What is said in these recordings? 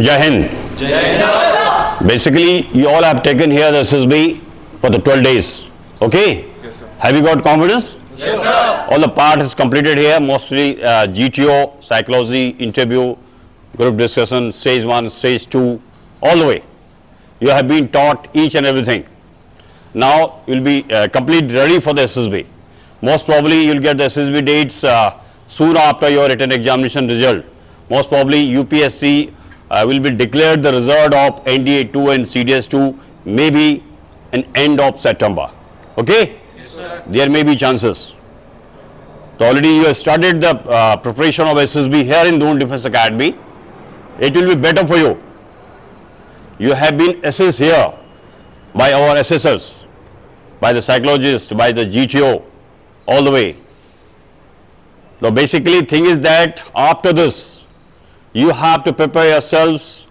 Jai Hind. Basically, you all have taken here the SSB for the 12 days. Okay? Yes, sir. Have you got confidence? Yes, sir. All the parts is completed here, mostly GTO, psychology, interview, group discussion, stage 1, stage 2, all the way. You have been taught each and everything. Now you will be completely ready for the SSB. Most probably you will get the SSB dates soon after your written examination result. Most probably UPSC will be declared the result of NDA 2 and CDS 2 maybe in end of September. Okay? Yes, sir. There may be chances. So already you have started the preparation of SSB here in Doon Defense Academy. It will be better for you. You have been assessed here by our assessors, by the psychologist, by the GTO, all the way. The basically thing is that after this, you have to prepare yourselves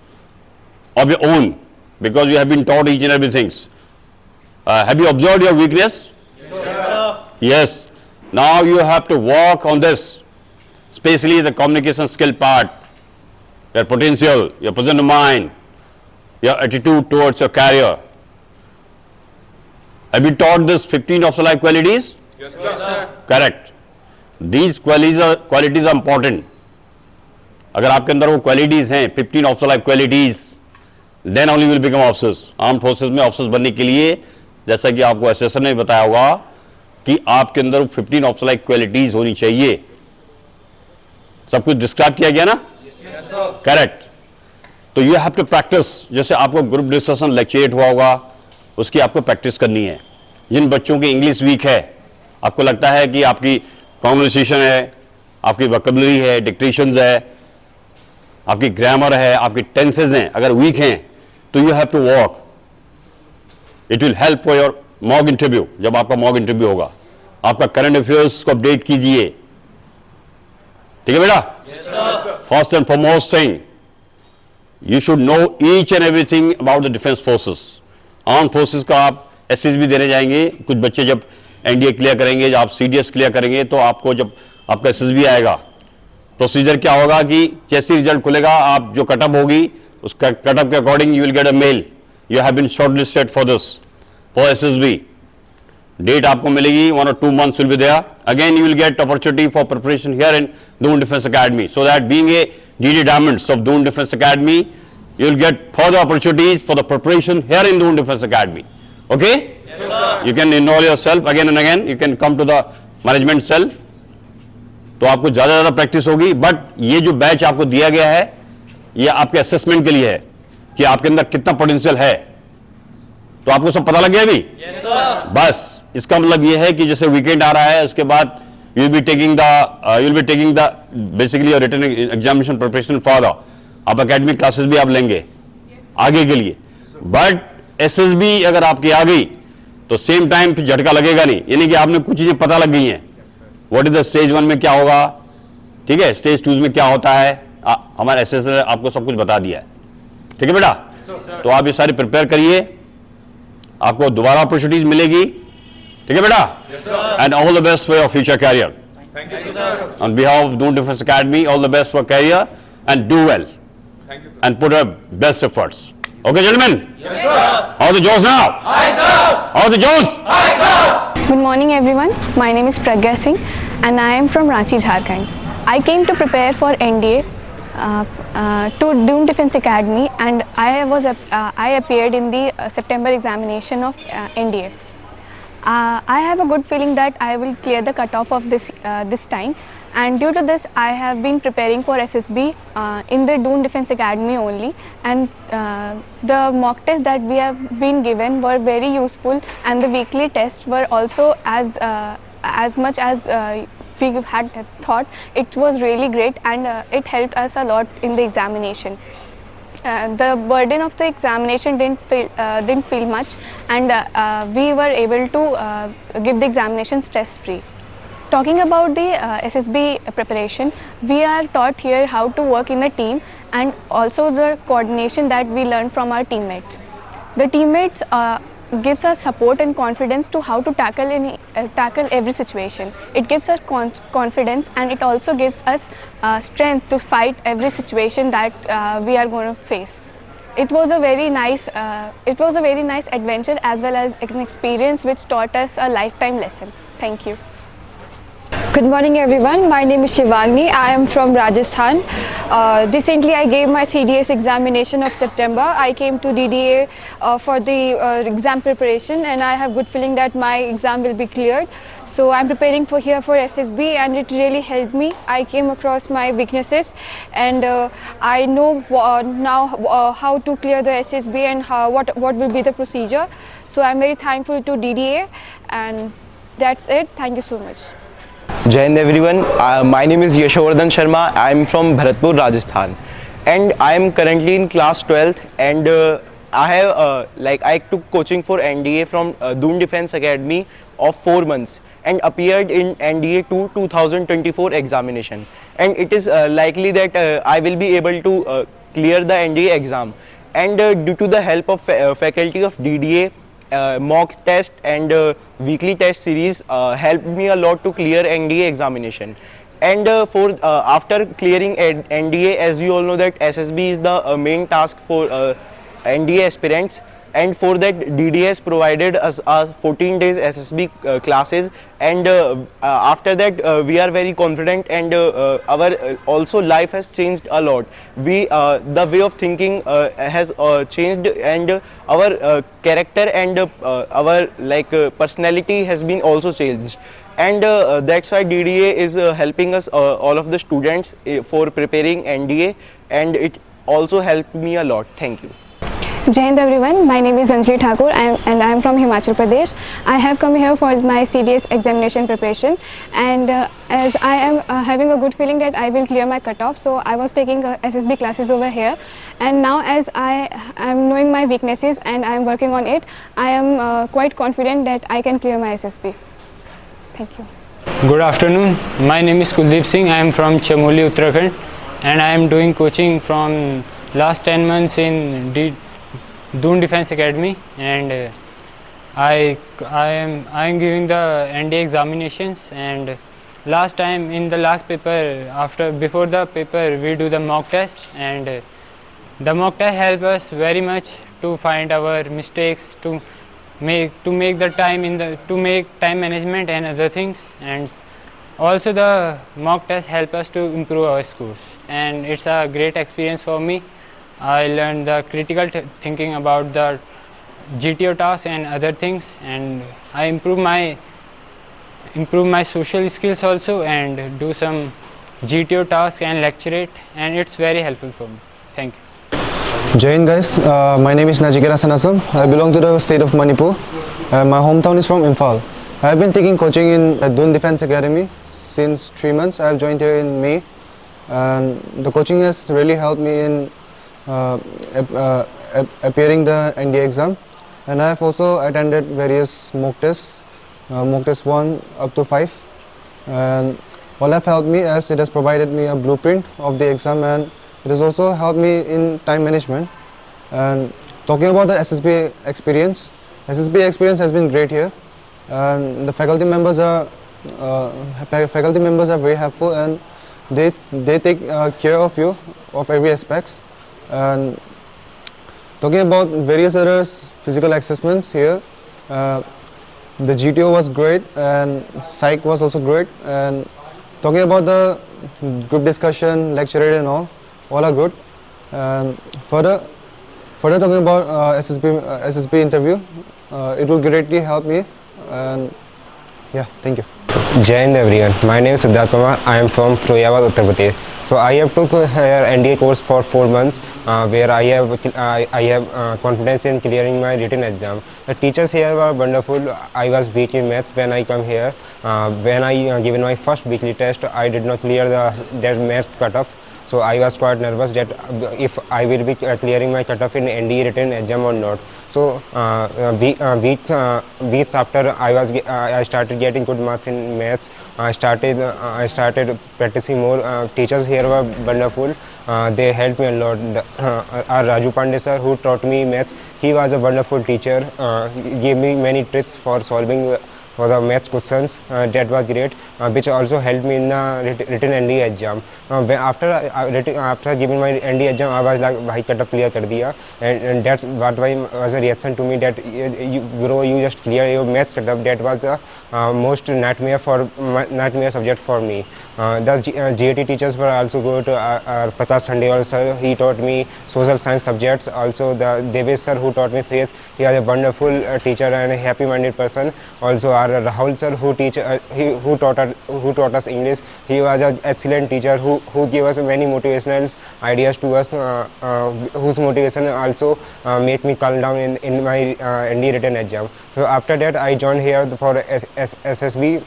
of your own because you have been taught each and everything. Have you observed your weakness? Yes, sir. Yes. Now you have to work on this, especially the communication skill part, your potential, your present of mind, your attitude towards your career. Have you taught this 15 of life qualities? Yes, sir. Correct. These qualities are important. अगर आपके अंदर वो qualities हैं 15 officer like qualities then only will become officers. Arm forces में ऑफिसर्स बनने के लिए जैसा कि आपको एसएसर ने बताया होगा कि आपके अंदर 15 ऑफिसर लाइफ क्वालिटीज होनी चाहिए. सब कुछ डिस्क्राइब किया गया ना? करेक्ट. तो यू हैव टू प्रैक्टिस. जैसे आपको ग्रुप डिस्कशन लेक्चरेट हुआ होगा उसकी आपको प्रैक्टिस करनी है. जिन बच्चों की इंग्लिश वीक है, आपको लगता है कि आपकी प्रोनाउंसिएशन है, आपकी वोकैबुलरी है, डिक्टेशंस है, आपकी ग्रामर है, आपकी टेंसेज हैं, अगर वीक हैं तो you have to work. It will help for your mock interview. जब आपका मॉक इंटरव्यू होगा आपका करंट अफेयर्स को अपडेट कीजिए. ठीक है बेटा? First and foremost thing you should know each and everything about the defence forces. Arm forces का आप एसएसबी देने जाएंगे. कुछ बच्चे जब एनडीए क्लियर करेंगे, जब आप सीडीएस क्लियर करेंगे तो आपको जब आपका एसएसबी आएगा प्रोसीजर क्या होगा कि जैसे रिजल्ट खुलेगा आप जो कटअप होगी उसका कटअप के according you will get a mail you have been shortlisted for this for SSB. Date आपको मिलेगी 1 or 2 months will be there. Again you will get opportunity for preparation here in Doon Defense Academy. So that being a DDA Diamonds of Doon Defense Academy, you will get further opportunities for the preparation here in Doon Defense Academy. Okay? Yes, sir. You can enroll yourself again and again. You can come to the management cell. तो आपको ज्यादा practice होगी. But ये जो batch आपको दिया गया है ये आपके असेसमेंट के लिए है कि आपके अंदर कितना पोटेंशियल है. तो आपको सब पता लग गया अभी? Yes, sir. बस इसका मतलब ये है कि जैसे वीकेंड आ रहा है उसके बाद you will be taking the basically your written examination preparation further. आप एकेडमिक क्लासेस भी आप लेंगे आगे के लिए. बट एसएसबी अगर आपकी आ गई तो सेम टाइम फिर झटका लगेगा नहीं. यानी कि आपने कुछ चीजें पता लग गई हैं. व्हाट इज द स्टेज 1 में क्या होगा, ठीक है, स्टेज 2 में क्या होता है, हमारा एसएसआर आपको सब कुछ बता दिया है. ठीक है बेटा? तो आप ये सारी प्रिपेयर करिए, आपको दोबारा अपॉर्चुनिटीज मिलेगी. ठीक है बेटा? And all the best for your future career. Thank you, sir. On behalf of Doon Defense Academy, all the best for career and do well Thank you, sir. and put up best efforts. Okay, gentlemen? Yes, sir. How are the jaws now? Hi, sir. How are the jaws? Hi, sir. Good morning everyone. My name is Pragya Singh and I am from Ranchi, Jharkhand. I came to prepare for NDA to Doon Defense Academy and I appeared in the September examination of NDA. I have a good feeling that I will clear the cutoff of this time, and due to this I have been preparing for SSB in the Doon Defense Academy only, and the mock tests that we have been given were very useful and the weekly tests were also as much as we had thought. It was really great and it helped us a lot in the examination. The burden of the examination didn't feel much, and we were able to give the examinations stress free. Talking about the SSB preparation, we are taught here how to work in a team and also the coordination that we learn from our teammates. The teammates gives us support and confidence to how to tackle every situation. It gives us confidence, and it also gives us strength to fight every situation that we are going to face. It was a very nice adventure as well as an experience which taught us a lifetime lesson. Thank you. Good morning everyone, my name is Shivagni. I am from Rajasthan. Recently I gave my CDS examination of September. I came to DDA for the exam preparation, and I have good feeling that my exam will be cleared. So I'm preparing for SSB, and it really helped me. I came across my weaknesses, and I know now how to clear the SSB and what will be the procedure. So I'm very thankful to DDA, and that's it. Thank you so much. Jai Hind everyone, my name is Yashovardhan Sharma. I am from Bharatpur, Rajasthan, and I am currently in class 12th, and I took coaching for NDA from Doon Defense Academy of 4 months and appeared in NDA 2024 examination, and it is likely that I will be able to clear the NDA exam, and due to the help of faculty of DDA, mock test and weekly test series helped me a lot to clear NDA examination. And after clearing NDA, as we all know that SSB is the main task for NDA aspirants, and for that DDA has provided us 14 days SSB classes, and after that we are very confident, and our also life has changed a lot. The way of thinking has changed, and our character and our personality has been also changed, and that's why DDA is helping us all of the students for preparing NDA, and it also helped me a lot. Thank you. Jai Hind everyone, my name is Anjali Thakur, and I am from Himachal Pradesh. I have come here for my CDS examination preparation, and as I am having a good feeling that I will clear my cutoff, so I was taking SSB classes over here, and now as I am knowing my weaknesses and I am working on it, I am quite confident that I can clear my SSB. Thank you. Good afternoon, my name is Kuldeep Singh. I am from Chamoli, Uttarakhand, and I am doing coaching from last 10 months in Doon Defense Academy, and I am giving the NDA examinations, and last time in the last paper, before the paper we do the mock test, and the mock test help us very much to find our mistakes, to make time management and other things, and also the mock test help us to improve our scores, and it's a great experience for me. I learned the critical thinking about the GTO tasks and other things, and I improve my social skills also, and do some GTO tasks and lecture it, and it's very helpful for me. Thank you. Jai Hind guys, my name is Najikera Sanasam. I belong to the state of Manipur. My hometown is from Imphal. I have been taking coaching in Doon Defense Academy since 3 months. I have joined here in May, and the coaching has really helped me in appearing the NDA exam, and I have also attended various mock tests, mock test 1 up to 5, and all have helped me as it has provided me a blueprint of the exam, and it has also helped me in time management. And talking about the SSB experience has been great here, and the faculty members are very helpful, and they take care of you of every aspects. And talking about various other physical assessments here, the GTO was great, and psych was also great, and talking about the group discussion, lecture and all are good. And further talking about SSB interview, it will greatly help me, and yeah, thank you. Jai Hind everyone, my name is Siddharth Pamar. I am from Firoyabad, Uttar Pradesh. So I have took here NDA course for 4 months, where I have confidence in clearing my written exam. The teachers here were wonderful. I was weak in maths when I come here. When I given my first weekly test, I did not clear that maths cutoff. So I was quite nervous that if I will be clearing my cutoff in NDA written exam or not. So weeks after I started getting good marks in maths. I started practicing more. Teachers here were wonderful. They helped me a lot. Our Raju Pandey sir, who taught me maths, he was a wonderful teacher. He gave me many tricks for solving for the maths questions. That was great, which also helped me in the written NDA exam. After giving my NDA exam, I was like, "Bhai, cut clear kar diya," and that's what was a reaction to me that you just clear your maths cut up. That was the most nightmare subject for me. The GAT teachers were also good. Prakash Khandewal sir, he taught me social science subjects. Also the Devesh sir, who taught me physics, he was a wonderful teacher and a happy-minded person. Also our Rahul sir, who taught us English, he was an excellent teacher who gave us many motivational ideas to us, whose motivation also made me calm down in my ND written exam. So after that I joined here for SSB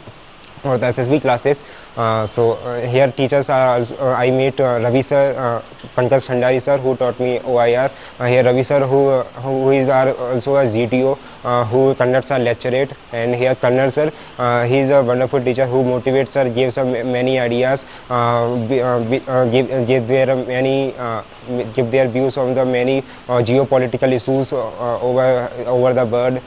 or the SSB classes. Here teachers are also, I met Ravi sir, Pankaj Khandari sir, who taught me OIR. Here Ravi sir, who is also a GTO, who conducts a lecturate. And here Kannar sir, he is a wonderful teacher who motivates us, gives us many ideas, give their views on the many geopolitical issues over the world,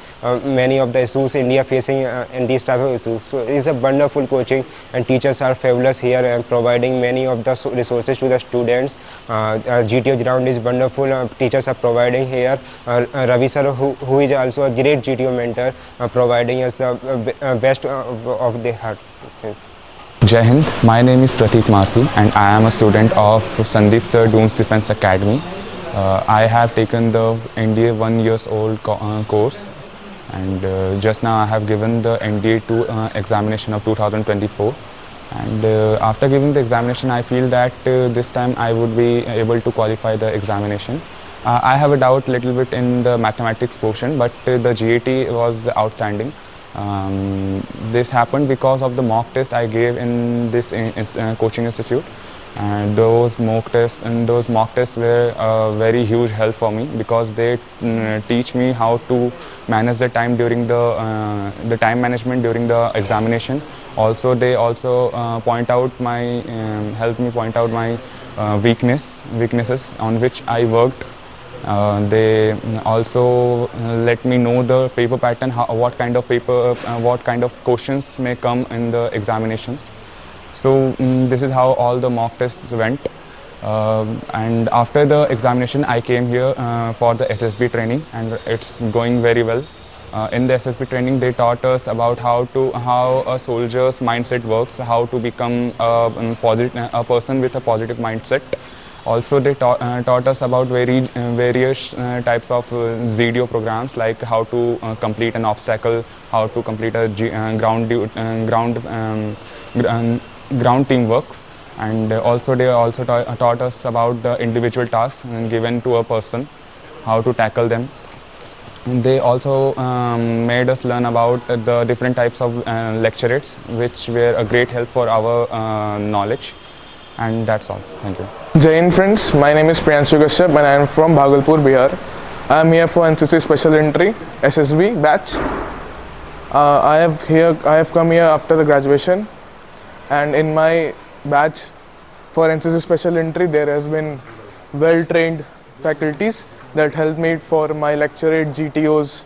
many of the issues India facing in these type of issues. So it is a wonderful coaching, and teachers are fabulous here and providing many of the resources to the students. GTO ground is wonderful. Teachers are providing here. Ravi sir, who is also a great GTO mentor, providing us the best of their heart. Thanks. Jai Hind, my name is Pratik Marthi and I am a student of Sandeep sir Doon's Defense Academy. I have taken the NDA 1 years old course, and just now I have given the NDA 2 examination of 2024, and after giving the examination I feel that this time I would be able to qualify the examination. I have a doubt little bit in the mathematics portion, but the GAT was outstanding. This happened because of the mock test I gave in this coaching institute, and those mock tests were a very huge help for me because they teach me how to manage the time during the time management during the examination. Also they also helped me point out my weaknesses on which I worked. They also let me know the paper pattern, what kind of questions may come in the examinations. So this is how all the mock tests went. And after the examination I came here for the SSB training, and it's going very well. In the SSB training they taught us about how a soldier's mindset works, how to become a person with a positive mindset. Also they taught us about various types of ZDO programs, like how to complete an obstacle, how to complete a ground teamworks, and also they also taught us about the individual tasks given to a person, how to tackle them. And they also made us learn about the different types of lecturates, which were a great help for our knowledge. And that's all. Thank you. Jai Hind friends, my name is Priyanshu Kashyap and I am from Bhagalpur, Bihar. I am here for NCC Special Entry SSB batch. I have come here after the graduation, and in my batch for NCC Special Entry there has been well-trained faculties that help me for my lecturate, GTOs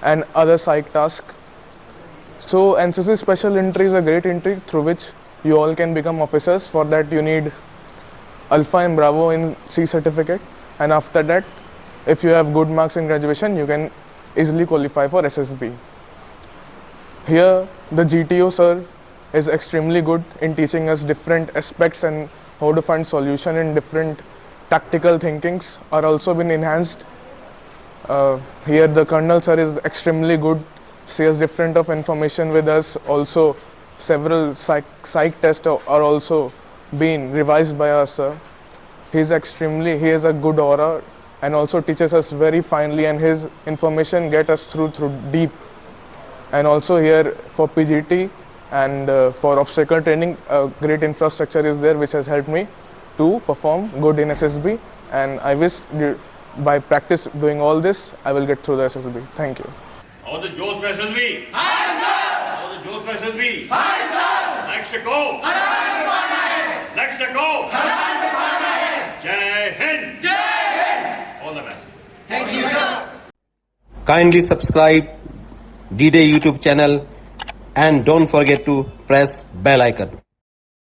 and other psych tasks. So NCC Special Entry is a great entry through which you all can become officers. For that you need Alpha and Bravo in C certificate, and after that if you have good marks in graduation you can easily qualify for SSB. Here the GTO sir is extremely good in teaching us different aspects and how to find solution, in different tactical thinkings are also been enhanced. Here the Colonel sir is extremely good, shares different of information with us. Also several psych tests are also being revised by us sir. He has a good aura and also teaches us very finely, and his information get us through deep. And also here for PGT and for obstacle training, great infrastructure is there which has helped me. to perform good in SSB, and I wish by practice doing all this, I will get through the SSB. Thank you. और the जोश में SSB hi sir और the जोश में SSB hi sir लक्ष्य को हराने पाना है लक्ष्य को हराने पाना है जय Hind all the best thank you sir Kindly subscribe DDA YouTube channel and don't forget to press bell icon.